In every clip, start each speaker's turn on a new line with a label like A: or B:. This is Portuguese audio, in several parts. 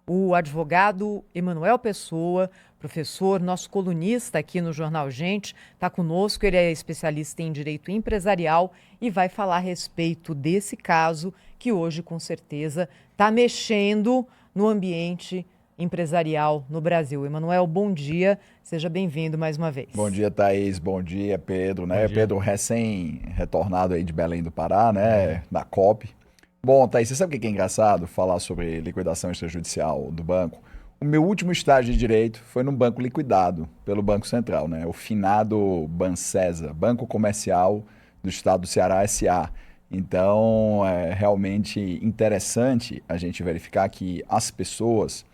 A: o advogado Emanuel Pessoa, professor, nosso colunista aqui no Jornal Gente, está conosco. Ele é especialista em direito empresarial e vai falar a respeito desse caso que hoje, com certeza, está mexendo no ambiente empresarial no Brasil. Emanuel, bom dia, seja bem-vindo mais uma vez.
B: Bom dia, Thaís, bom dia, Pedro,
C: Bom dia.
B: Pedro recém-retornado aí de Belém do Pará, da COP. Bom, Thaís, você sabe o que é engraçado falar sobre liquidação extrajudicial do banco? O meu último estágio de direito foi num banco liquidado pelo Banco Central, o finado Bancesa, Banco Comercial do Estado do Ceará S.A. Então, é realmente interessante a gente verificar que as pessoas,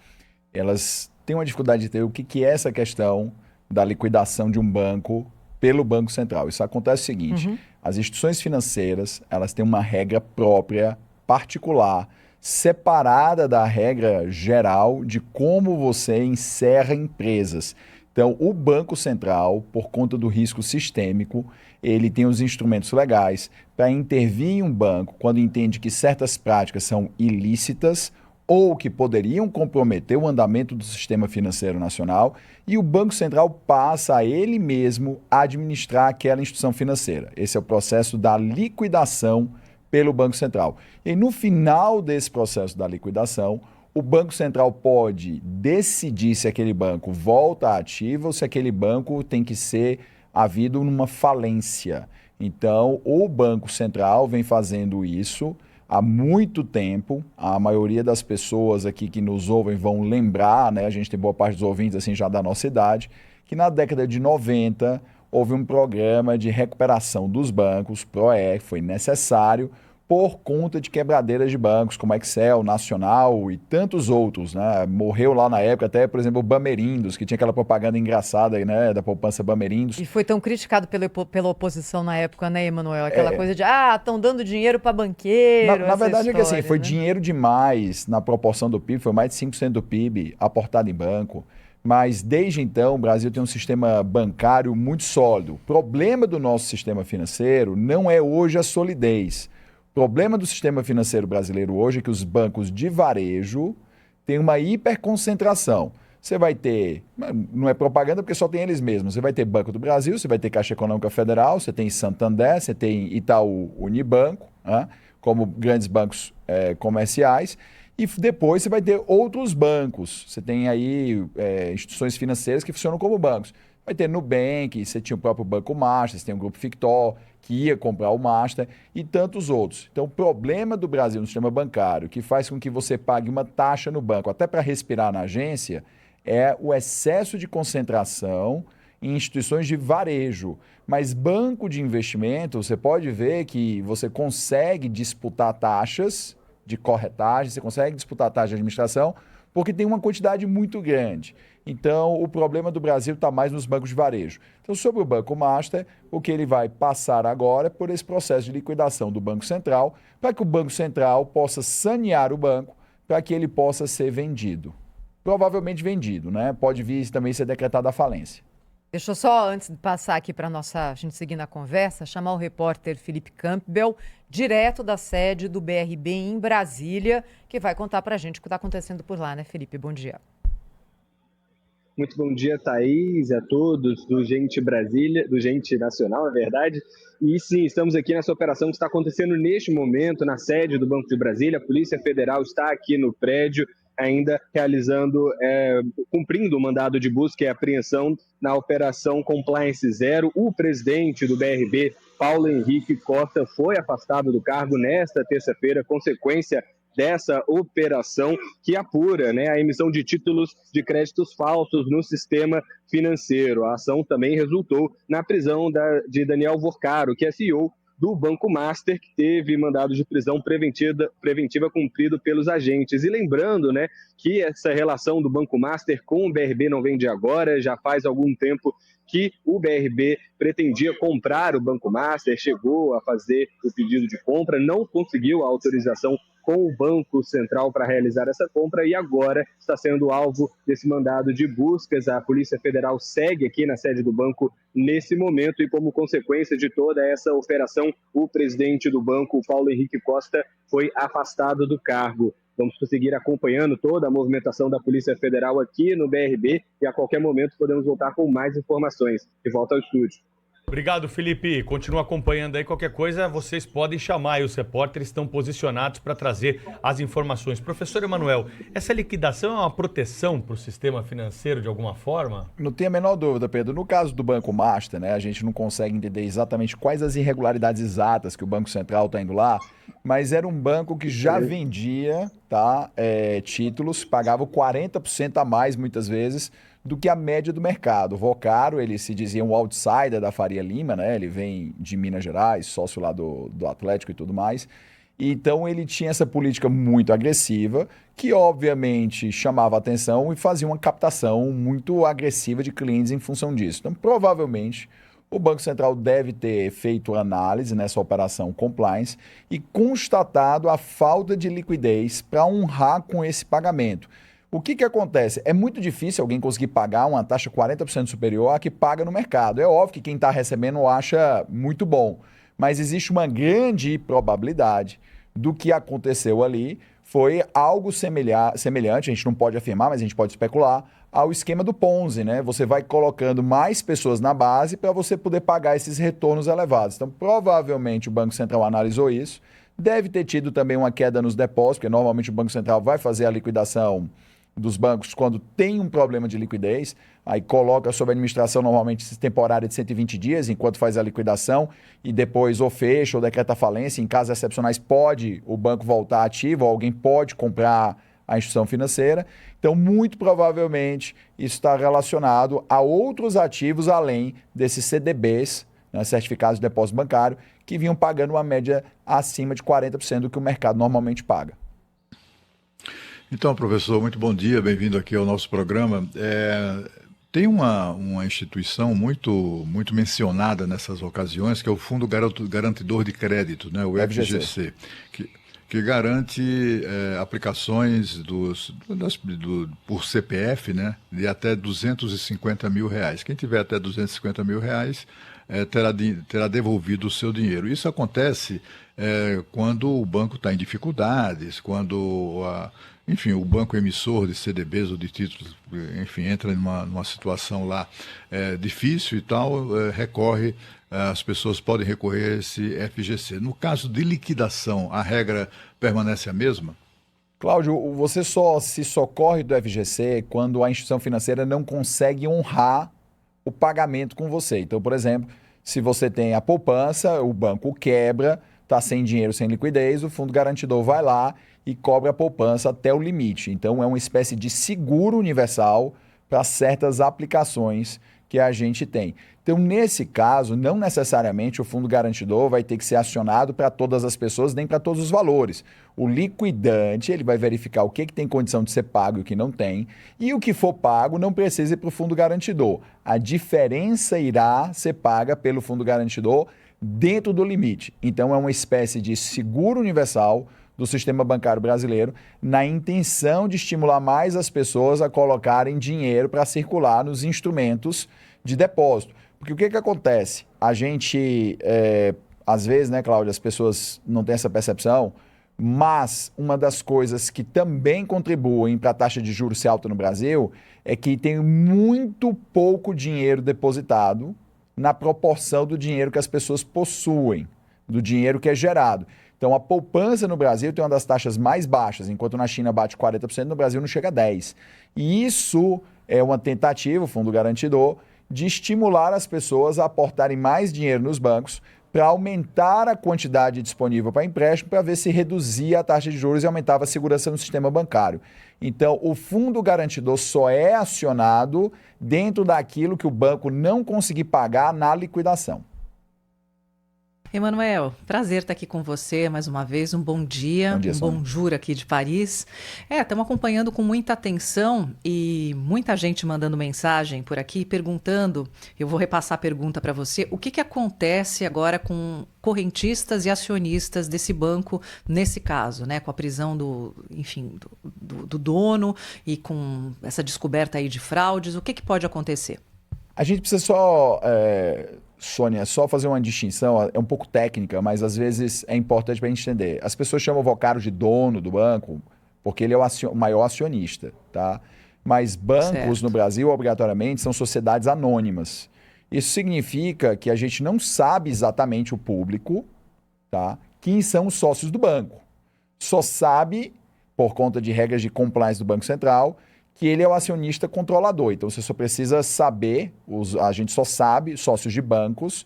B: elas têm uma dificuldade de ter o que é essa questão da liquidação de um banco pelo Banco Central. Isso acontece o seguinte, as instituições financeiras, elas têm uma regra própria, particular, separada da regra geral de como você encerra empresas. Então, o Banco Central, por conta do risco sistêmico, ele tem os instrumentos legais para intervir em um banco quando entende que certas práticas são ilícitas ou que poderiam comprometer o andamento do sistema financeiro nacional, e o Banco Central passa a ele mesmo administrar aquela instituição financeira. Esse é o processo da liquidação pelo Banco Central. E no final desse processo da liquidação, o Banco Central pode decidir se aquele banco volta ativo ou se aquele banco tem que ser havido numa falência. Então, o Banco Central vem fazendo isso há muito tempo. A maioria das pessoas aqui que nos ouvem vão lembrar, a gente tem boa parte dos ouvintes assim já da nossa idade, que na década de 90 houve um programa de recuperação dos bancos, PROE, foi necessário por conta de quebradeiras de bancos, como Excel, Nacional e tantos outros, Morreu lá na época até, por exemplo, o Bamerindos, que tinha aquela propaganda engraçada aí, da poupança Bamerindos.
A: E foi tão criticado pela oposição na época, Emanuel? Aquela coisa de, estão dando dinheiro para banqueiro,
B: Na verdade
A: história,
B: é que assim, foi dinheiro demais na proporção do PIB, foi mais de 5% do PIB aportado em banco. Mas desde então o Brasil tem um sistema bancário muito sólido. O problema do nosso sistema financeiro não é hoje a solidez. O problema do sistema financeiro brasileiro hoje é que os bancos de varejo têm uma hiperconcentração. Você vai ter, não é propaganda porque só tem eles mesmos, você vai ter Banco do Brasil, você vai ter Caixa Econômica Federal, você tem Santander, você tem Itaú Unibanco, como grandes bancos comerciais, e depois você vai ter outros bancos. Você tem aí instituições financeiras que funcionam como bancos. Vai ter Nubank, você tinha o próprio Banco Master, você tem o Grupo Fictor, que ia comprar o Master, e tantos outros. Então, o problema do Brasil no sistema bancário, que faz com que você pague uma taxa no banco, até para respirar na agência, é o excesso de concentração em instituições de varejo. Mas banco de investimento, você pode ver que você consegue disputar taxas de corretagem, você consegue disputar taxa de administração, porque tem uma quantidade muito grande. Então, o problema do Brasil está mais nos bancos de varejo. Então, sobre o Banco Master, o que ele vai passar agora é por esse processo de liquidação do Banco Central, para que o Banco Central possa sanear o banco, para que ele possa ser vendido. Provavelmente vendido, Pode vir também ser decretada a falência.
A: Deixa eu só, antes de passar aqui para a gente seguir na conversa, chamar o repórter Felipe Campbell, direto da sede do BRB em Brasília, que vai contar para a gente o que está acontecendo por lá, Felipe? Bom dia.
D: Muito bom dia, Thaís, a todos do Gente Brasília, do Gente Nacional, na verdade. E sim, estamos aqui nessa operação que está acontecendo neste momento na sede do Banco de Brasília. A Polícia Federal está aqui no prédio, ainda cumprindo o mandado de busca e apreensão na Operação Compliance Zero. O presidente do BRB, Paulo Henrique Costa, foi afastado do cargo nesta terça-feira, consequência dessa operação que apura a emissão de títulos de créditos falsos no sistema financeiro. A ação também resultou na prisão de Daniel Vorcaro, que é CEO do Banco Master, que teve mandado de prisão preventiva cumprido pelos agentes. E lembrando que essa relação do Banco Master com o BRB não vem de agora, já faz algum tempo que o BRB pretendia comprar o Banco Master, chegou a fazer o pedido de compra, não conseguiu a autorização com o Banco Central para realizar essa compra e agora está sendo alvo desse mandado de buscas. A Polícia Federal segue aqui na sede do banco nesse momento e, como consequência de toda essa operação, o presidente do banco, Paulo Henrique Costa, foi afastado do cargo. Vamos seguir acompanhando toda a movimentação da Polícia Federal aqui no BRB e a qualquer momento podemos voltar com mais informações. De volta ao estúdio.
C: Obrigado, Felipe. Continua acompanhando aí. Qualquer coisa, vocês podem chamar. E os repórteres estão posicionados para trazer as informações. Professor Emanuel, essa liquidação é uma proteção para o sistema financeiro de alguma forma?
B: Não tem a menor dúvida, Pedro. No caso do Banco Master, né, a gente não consegue entender exatamente quais as irregularidades exatas que o Banco Central está indo lá, mas era um banco que já vendia títulos, pagava 40% a mais, muitas vezes, do que a média do mercado. O Vocaro, ele se dizia um outsider da Faria Lima, né? Ele vem de Minas Gerais, sócio lá do Atlético e tudo mais. Então ele tinha essa política muito agressiva, que obviamente chamava atenção e fazia uma captação muito agressiva de clientes em função disso. Então, provavelmente, o Banco Central deve ter feito análise nessa operação compliance e constatado a falta de liquidez para honrar com esse pagamento. O que acontece? É muito difícil alguém conseguir pagar uma taxa 40% superior à que paga no mercado. É óbvio que quem está recebendo acha muito bom, mas existe uma grande probabilidade do que aconteceu ali foi algo semelhante, a gente não pode afirmar, mas a gente pode especular, ao esquema do Ponzi, né? Você vai colocando mais pessoas na base para você poder pagar esses retornos elevados. Então, provavelmente o Banco Central analisou isso, deve ter tido também uma queda nos depósitos, porque normalmente o Banco Central vai fazer a liquidação dos bancos quando tem um problema de liquidez, aí coloca sob administração normalmente temporária de 120 dias, enquanto faz a liquidação, e depois ou fecha ou decreta falência. Em casos excepcionais pode o banco voltar ativo, ou alguém pode comprar a instituição financeira. Então, muito provavelmente, isso está relacionado a outros ativos além desses CDBs, né, certificados de depósito bancário, que vinham pagando uma média acima de 40% do que o mercado normalmente paga.
E: Então, professor, muito bom dia, bem-vindo aqui ao nosso programa. Tem uma instituição muito mencionada nessas ocasiões, que é o Fundo Garantidor de Crédito, né, o FGC, que garante aplicações por CPF, né, de até R$250 mil. Quem tiver até R$250 mil terá devolvido o seu dinheiro. Isso acontece quando o banco está em dificuldades, quando o banco emissor de CDBs ou de títulos, enfim, entra numa situação lá difícil e tal, as pessoas podem recorrer a esse FGC. No caso de liquidação, a regra permanece a mesma?
B: Cláudio, você só se socorre do FGC quando a instituição financeira não consegue honrar o pagamento com você. Então, por exemplo, se você tem a poupança, o banco quebra, está sem dinheiro, sem liquidez, o fundo garantidor vai lá e cobra a poupança até o limite. Então, é uma espécie de seguro universal para certas aplicações que a gente tem. Então, nesse caso, não necessariamente o fundo garantidor vai ter que ser acionado para todas as pessoas, nem para todos os valores. O liquidante, ele vai verificar o que tem condição de ser pago e o que não tem, e o que for pago não precisa ir para o fundo garantidor. A diferença irá ser paga pelo fundo garantidor dentro do limite. Então, é uma espécie de seguro universal do sistema bancário brasileiro, na intenção de estimular mais as pessoas a colocarem dinheiro para circular nos instrumentos de depósito. Porque o que acontece? A gente, às vezes, né, Cláudia, as pessoas não têm essa percepção, mas uma das coisas que também contribuem para a taxa de juros ser alta no Brasil é que tem muito pouco dinheiro depositado na proporção do dinheiro que as pessoas possuem, do dinheiro que é gerado. Então, a poupança no Brasil tem uma das taxas mais baixas, enquanto na China bate 40%, no Brasil não chega a 10%. E isso é uma tentativa, o Fundo Garantidor, de estimular as pessoas a aportarem mais dinheiro nos bancos para aumentar a quantidade disponível para empréstimo, para ver se reduzia a taxa de juros e aumentava a segurança no sistema bancário. Então, o Fundo Garantidor só é acionado dentro daquilo que o banco não conseguir pagar na liquidação.
F: Emanuel, prazer estar aqui com você mais uma vez, um bom dia, bonjour aqui de Paris. Estamos acompanhando com muita atenção e muita gente mandando mensagem por aqui, perguntando, eu vou repassar a pergunta para você, o que acontece agora com correntistas e acionistas desse banco nesse caso, né? Com a prisão do dono e com essa descoberta aí de fraudes, o que pode acontecer?
B: A gente precisa só... Sônia, só fazer uma distinção, é um pouco técnica, mas às vezes é importante para a gente entender. As pessoas chamam o Vocaro de dono do banco, porque ele é o maior acionista, tá? Mas bancos no Brasil, obrigatoriamente, são sociedades anônimas. Isso significa que a gente não sabe exatamente o público, tá? Quem são os sócios do banco. Só sabe, por conta de regras de compliance do Banco Central, que ele é o acionista controlador. Então, você só precisa saber, a gente só sabe, sócios de bancos,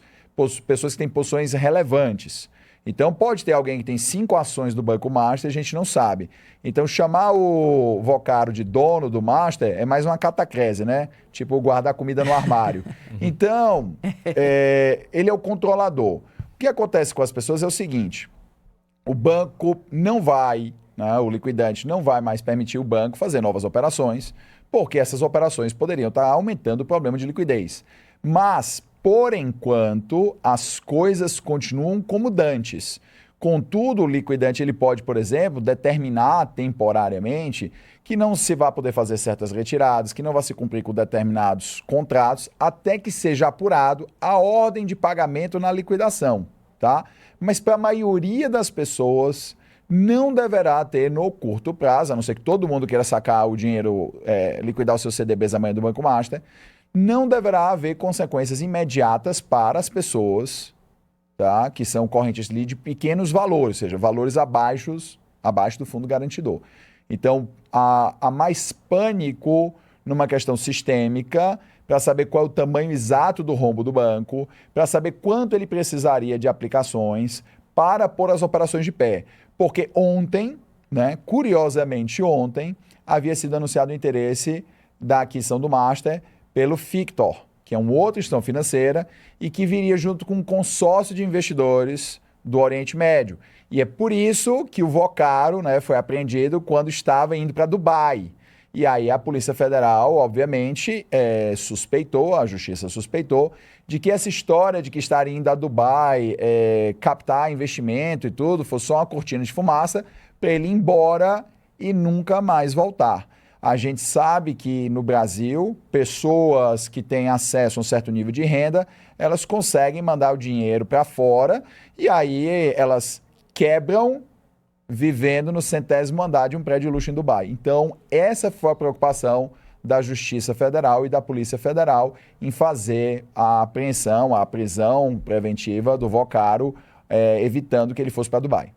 B: pessoas que têm posições relevantes. Então, pode ter alguém que tem 5 ações do Banco Master, a gente não sabe. Então, chamar o Vocaro de dono do Master é mais uma catacrese, né? Tipo, guardar comida no armário. Então, ele é o controlador. O que acontece com as pessoas é o seguinte, o banco não vai, né, o liquidante não vai mais permitir o banco fazer novas operações, porque essas operações poderiam estar aumentando o problema de liquidez. Mas, por enquanto, as coisas continuam como dantes. Contudo, o liquidante ele pode, por exemplo, determinar temporariamente que não se vai poder fazer certas retiradas, que não vai se cumprir com determinados contratos, até que seja apurado a ordem de pagamento na liquidação, tá? Mas para a maioria das pessoas, não deverá ter no curto prazo, a não ser que todo mundo queira sacar o dinheiro, liquidar os seus CDBs amanhã do Banco Master, não deverá haver consequências imediatas para as pessoas, tá? Que são correntes de pequenos valores, ou seja, valores abaixo do fundo garantidor. Então, há mais pânico numa questão sistêmica para saber qual é o tamanho exato do rombo do banco, para saber quanto ele precisaria de aplicações para pôr as operações de pé. Porque ontem, né, curiosamente ontem, havia sido anunciado o interesse da aquisição do Master pelo Fictor, que é uma outra instituição financeira e que viria junto com um consórcio de investidores do Oriente Médio. E é por isso que o Vocaro, né, foi apreendido quando estava indo para Dubai. E aí a Polícia Federal, obviamente, suspeitou, a Justiça suspeitou, de que essa história de que estaria indo a Dubai, captar investimento e tudo, fosse só uma cortina de fumaça para ele ir embora e nunca mais voltar. A gente sabe que no Brasil, pessoas que têm acesso a um certo nível de renda, elas conseguem mandar o dinheiro para fora e aí elas quebram vivendo no 100º andar de um prédio de luxo em Dubai. Então, essa foi a preocupação da Justiça Federal e da Polícia Federal em fazer a apreensão, a prisão preventiva do Vocaro, evitando que ele fosse para Dubai.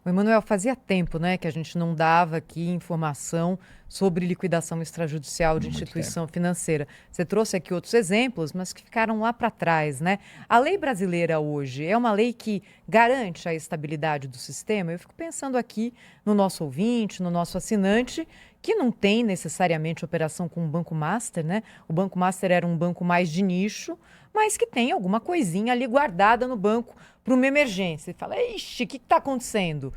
A: O Emanuel, fazia tempo, né, que a gente não dava aqui informação sobre liquidação extrajudicial de instituição financeira. Você trouxe aqui outros exemplos, mas que ficaram lá para trás, né? A lei brasileira hoje é uma lei que garante a estabilidade do sistema? Eu fico pensando aqui no nosso ouvinte, no nosso assinante, que não tem necessariamente operação com o Banco Master, né? O Banco Master era um banco mais de nicho, mas que tem alguma coisinha ali guardada no banco para uma emergência. E fala, ixi, o que está acontecendo?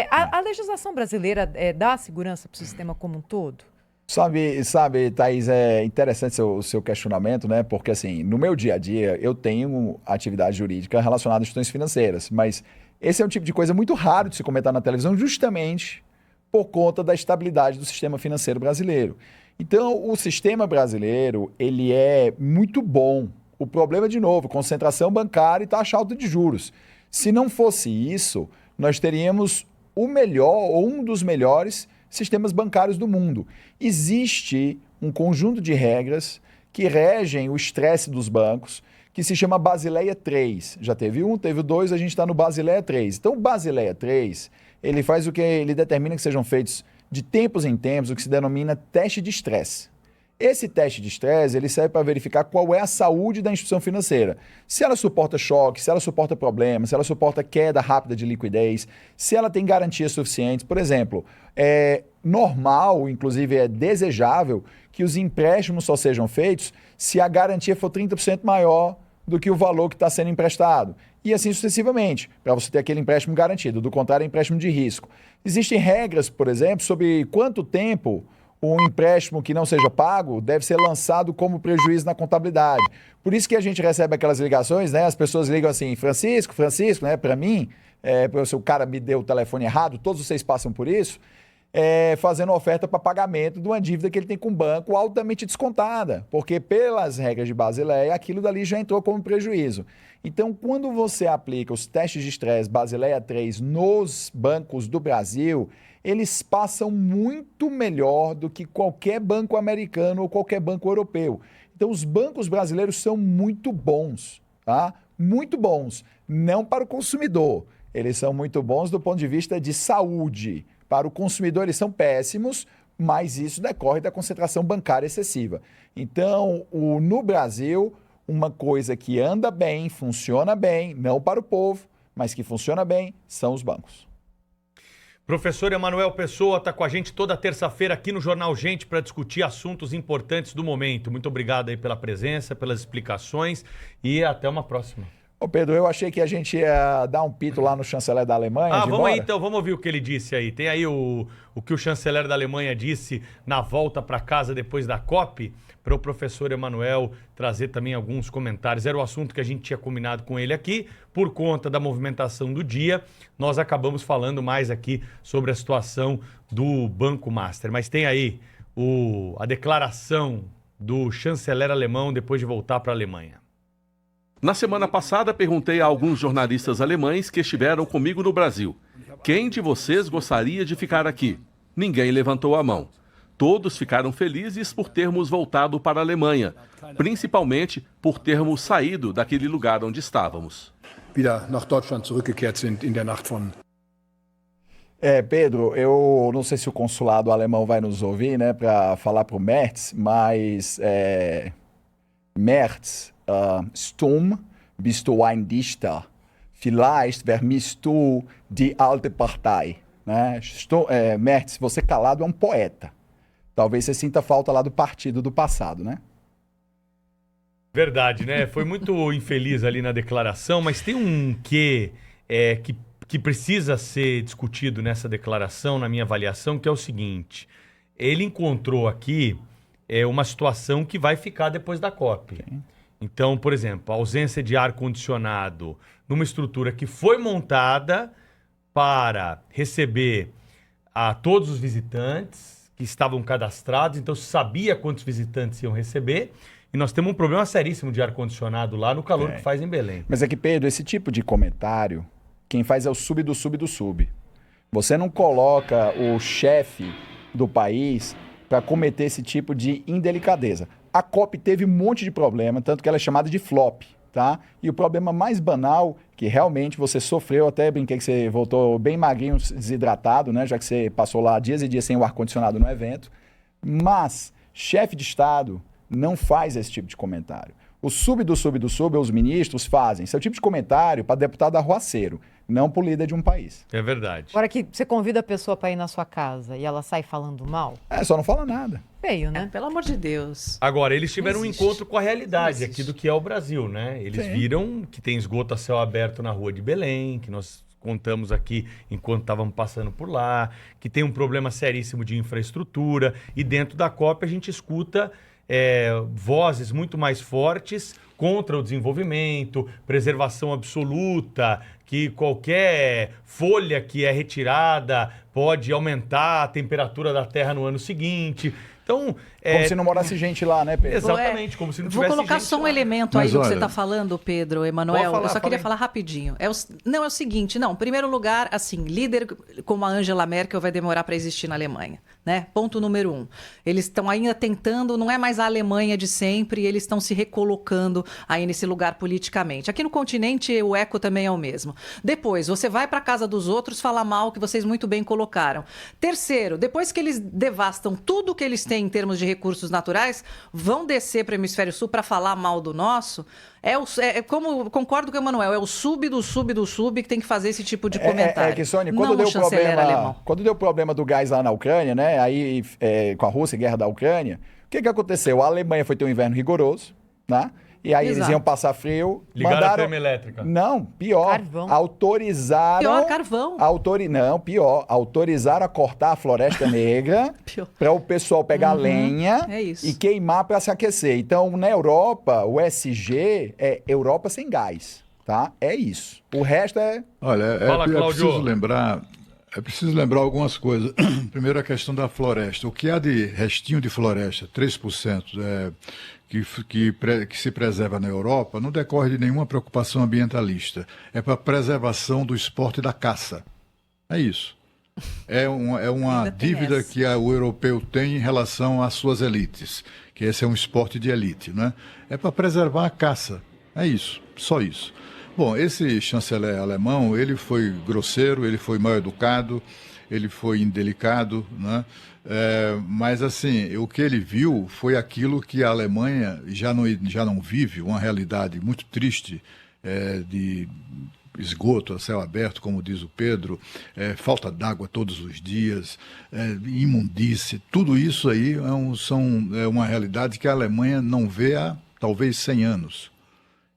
A: A legislação brasileira dá segurança para o sistema como um todo?
B: Sabe, Thaís, é interessante o seu questionamento, né? Porque, assim, no meu dia a dia, eu tenho atividade jurídica relacionada a instituições financeiras, mas esse é um tipo de coisa muito raro de se comentar na televisão, justamente por conta da estabilidade do sistema financeiro brasileiro. Então, o sistema brasileiro, ele é muito bom. O problema, de novo, concentração bancária e taxa alta de juros. Se não fosse isso, nós teríamos o melhor ou um dos melhores sistemas bancários do mundo. Existe um conjunto de regras que regem o estresse dos bancos, que se chama Basileia III. Já teve um, teve dois, a gente está no Basileia III. Então, o Basileia III, ele faz o que ele determina que sejam feitos de tempos em tempos, o que se denomina teste de estresse. Esse teste de estresse, ele serve para verificar qual é a saúde da instituição financeira. Se ela suporta choque, se ela suporta problemas, se ela suporta queda rápida de liquidez, se ela tem garantias suficientes. Por exemplo, é normal, inclusive é desejável, que os empréstimos só sejam feitos se a garantia for 30% maior do que o valor que está sendo emprestado. E assim sucessivamente, para você ter aquele empréstimo garantido. Do contrário, é empréstimo de risco. Existem regras, por exemplo, sobre quanto tempo um empréstimo que não seja pago deve ser lançado como prejuízo na contabilidade. Por isso que a gente recebe aquelas ligações, né? As pessoas ligam assim, Francisco, né? Para mim, se o cara me deu o telefone errado, todos vocês passam por isso. fazendo oferta para pagamento de uma dívida que ele tem com o banco altamente descontada, porque pelas regras de Basileia, aquilo dali já entrou como prejuízo. Então, quando você aplica os testes de estresse Basileia 3 nos bancos do Brasil, eles passam muito melhor do que qualquer banco americano ou qualquer banco europeu. Então, os bancos brasileiros são muito bons, tá? Muito bons. Não para o consumidor. Eles são muito bons do ponto de vista de saúde. Para o consumidor, eles são péssimos, mas isso decorre da concentração bancária excessiva. Então, no Brasil, uma coisa que anda bem, funciona bem, não para o povo, mas que funciona bem, são os bancos.
C: Professor Emanuel Pessoa está com a gente toda terça-feira aqui no Jornal Gente para discutir assuntos importantes do momento. Muito obrigado aí pela presença, pelas explicações e até uma próxima.
B: Ô Pedro, eu achei que a gente ia dar um pito lá no chanceler da Alemanha.
C: Vamos aí então, vamos ouvir o que ele disse aí. Tem aí o que o chanceler da Alemanha disse na volta para casa depois da COP, para o professor Emanuel trazer também alguns comentários. Era o assunto que a gente tinha combinado com ele aqui, por conta da movimentação do dia, nós acabamos falando mais aqui sobre a situação do Banco Master. Mas tem aí a declaração do chanceler alemão depois de voltar para a Alemanha.
G: Na semana passada, perguntei a alguns jornalistas alemães que estiveram comigo no Brasil: quem de vocês gostaria de ficar aqui? Ninguém levantou a mão. Todos ficaram felizes por termos voltado para a Alemanha, principalmente por termos saído daquele lugar onde estávamos.
H: Wieder nach Deutschland zurückgekehrt sind in der Nacht von.
B: Pedro, eu não sei se o consulado alemão vai nos ouvir, né, para falar para o Merz, mas Merz, stumm bist du ein Dichter, vielleicht vermisst du die alte Partei. Né? Merz, você calado é um poeta. Talvez você sinta falta lá do partido do passado, né?
C: Verdade, né? Foi muito infeliz ali na declaração, mas tem um que precisa ser discutido nessa declaração, na minha avaliação, que é o seguinte: ele encontrou aqui uma situação que vai ficar depois da COP. Okay. Então, por exemplo, a ausência de ar-condicionado numa estrutura que foi montada para receber a todos os visitantes que estavam cadastrados, então se sabia quantos visitantes iam receber, e nós temos um problema seríssimo de ar-condicionado lá no calor que faz em Belém.
B: Mas é que, Pedro, esse tipo de comentário, quem faz é o sub do sub do sub. Você não coloca o chefe do país para cometer esse tipo de indelicadeza. A COP teve um monte de problema, tanto que ela é chamada de flop, tá? E o problema mais banal, que realmente você sofreu, até brinquei que você voltou bem magrinho, desidratado, né? Já que você passou lá dias e dias sem o ar-condicionado no evento. Mas chefe de Estado não faz esse tipo de comentário. O sub do sub do sub, os ministros fazem. Esse é o tipo de comentário para deputado arruaceiro, não para o líder de um país.
C: É verdade.
A: Agora que você convida a pessoa para ir na sua casa e ela sai falando mal...
B: só não fala nada.
A: Feio, né?
F: Pelo amor de Deus.
C: Agora, eles tiveram um encontro com a realidade aqui do que é o Brasil, né? Eles viram que tem esgoto a céu aberto na rua de Belém, que nós contamos aqui enquanto estávamos passando por lá, que tem um problema seríssimo de infraestrutura, e dentro da COP a gente escuta vozes muito mais fortes contra o desenvolvimento, preservação absoluta, que qualquer folha que é retirada pode aumentar a temperatura da Terra no ano seguinte. Então,
B: como se não morasse gente lá, né, Pedro?
C: Exatamente, como se não tivesse gente.
F: Vou colocar só um elemento aí do que você está falando, Pedro, Emanuel. Eu só queria falar rapidinho. É o seguinte, em primeiro lugar, assim, líder como a Angela Merkel vai demorar para existir na Alemanha, né? Ponto número 1. Eles estão ainda tentando, não é mais a Alemanha de sempre, eles estão se recolocando aí nesse lugar politicamente. Aqui no continente, o eco também é o mesmo. Depois, você vai para a casa dos outros falar mal, que vocês muito bem colocaram. Terceiro, depois que eles devastam tudo que eles têm em termos de recursos naturais, vão descer para o Hemisfério Sul para falar mal do nosso. Como concordo com o Emanuel, é o sub do sub do sub que tem que fazer esse tipo de comentário.
B: Que, Sônia, quando deu problema do gás lá na Ucrânia, né? Aí com a Rússia, guerra da Ucrânia, o que aconteceu? A Alemanha foi ter um inverno rigoroso, né? E aí eles iam passar frio.
C: Ligaram a termoelétrica.
B: Não, pior.
A: Carvão.
B: Autorizaram.
F: Pior, carvão.
B: Não, pior. Autorizaram a cortar a Floresta Negra para o pessoal pegar lenha e queimar para se aquecer. Então, na Europa, o SG é Europa sem gás, tá? É isso. O resto é...
E: Olha,
C: Fala,
E: é preciso lembrar É preciso lembrar algumas coisas. Primeiro, a questão da floresta. O que há de restinho de floresta, 3%, que se preserva na Europa, não decorre de nenhuma preocupação ambientalista. É para a preservação do esporte da caça. É isso. É uma dívida que o europeu tem em relação às suas elites, que esse é um esporte de elite, né? É para preservar a caça. É isso, só isso. Bom, esse chanceler alemão, ele foi grosseiro, ele foi mal educado, ele foi indelicado, né? Mas, assim, o que ele viu foi aquilo que a Alemanha já não vive, uma realidade muito triste de esgoto a céu aberto, como diz o Pedro, falta d'água todos os dias, imundície, tudo isso aí é uma realidade que a Alemanha não vê há talvez 100 anos.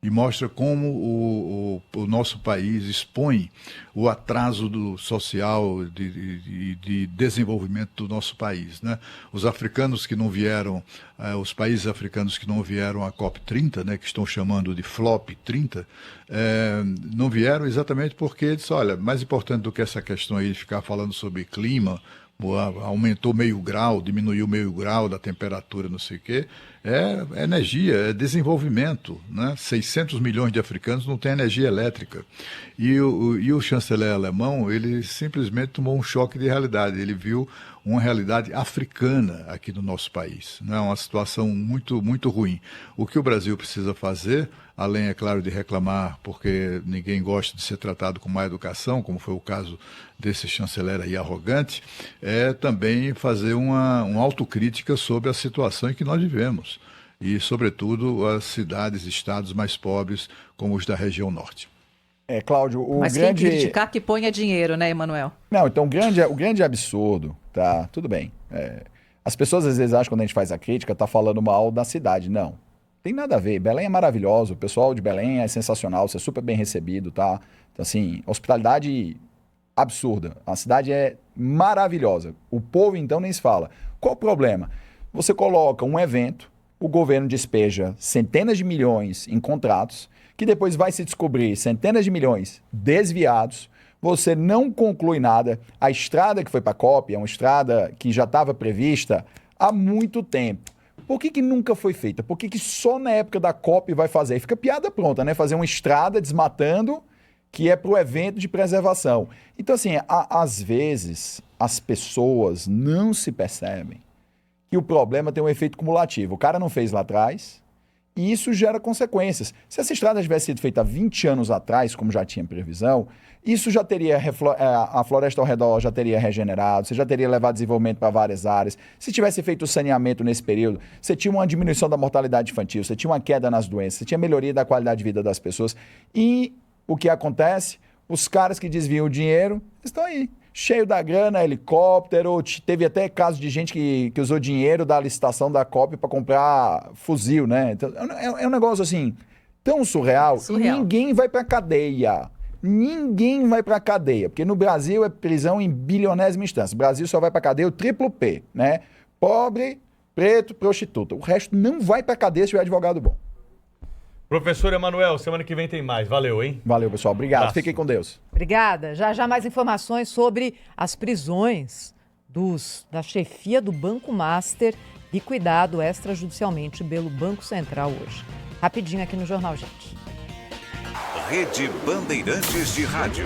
E: E mostra como o nosso país expõe o atraso social de desenvolvimento do nosso país, né? Os africanos que não vieram, os países africanos que não vieram à COP30, né, que estão chamando de FLOP 30, não vieram exatamente porque eles, olha, mais importante do que essa questão aí de ficar falando sobre clima, aumentou meio grau, diminuiu meio grau da temperatura, não sei o quê, é energia, é desenvolvimento, né? 600 milhões de africanos não têm energia elétrica. E o chanceler alemão, ele simplesmente tomou um choque de realidade, ele viu uma realidade africana aqui no nosso país, né? Uma situação muito, muito ruim. O que o Brasil precisa fazer, além, é claro, de reclamar porque ninguém gosta de ser tratado com má educação, como foi o caso desse chanceler aí arrogante, é também fazer uma autocrítica sobre a situação em que nós vivemos e, sobretudo, as cidades e estados mais pobres como os da região norte.
B: Cláudio,
F: Mas quem criticar que ponha dinheiro, né, Emanuel?
B: Não, então o grande absurdo, tá? Tudo bem. As pessoas às vezes acham que quando a gente faz a crítica, tá falando mal da cidade. Não. Tem nada a ver. Belém é maravilhoso, o pessoal de Belém é sensacional, você é super bem recebido, tá? Então, assim, hospitalidade absurda. A cidade é maravilhosa. O povo, então, nem se fala. Qual o problema? Você coloca um evento, o governo despeja centenas de milhões em contratos, que depois vai se descobrir centenas de milhões desviados, você não conclui nada. A estrada que foi para a COP é uma estrada que já estava prevista há muito tempo. Por que nunca foi feita? Por que só na época da COP vai fazer? Aí fica piada pronta, né? Fazer uma estrada desmatando, que é para o evento de preservação. Então, assim, às vezes as pessoas não se percebem que o problema tem um efeito cumulativo. O cara não fez lá atrás e isso gera consequências. Se essa estrada tivesse sido feita há 20 anos atrás, como já tinha previsão, isso já teria, a floresta ao redor já teria regenerado, você já teria levado desenvolvimento para várias áreas. Se tivesse feito o saneamento nesse período, você tinha uma diminuição da mortalidade infantil, você tinha uma queda nas doenças, você tinha melhoria da qualidade de vida das pessoas. E o que acontece? Os caras que desviam o dinheiro estão aí, cheio da grana, helicóptero. Teve até caso de gente que usou dinheiro da licitação da COP para comprar fuzil, né? Então, é um negócio assim, tão surreal. E ninguém vai para cadeia. Ninguém vai para cadeia, porque no Brasil é prisão em bilionésima instância. O Brasil só vai para cadeia o triplo P, né? Pobre, preto, prostituta. O resto não vai para cadeia se tiver advogado bom.
C: Professor Emanuel, semana que vem tem mais. Valeu, hein?
B: Valeu, pessoal. Obrigado. Fiquem com Deus.
A: Obrigada. Já mais informações sobre as prisões da chefia do Banco Master liquidado extrajudicialmente pelo Banco Central hoje. Rapidinho aqui no Jornal, gente.
I: Rede Bandeirantes de Rádio.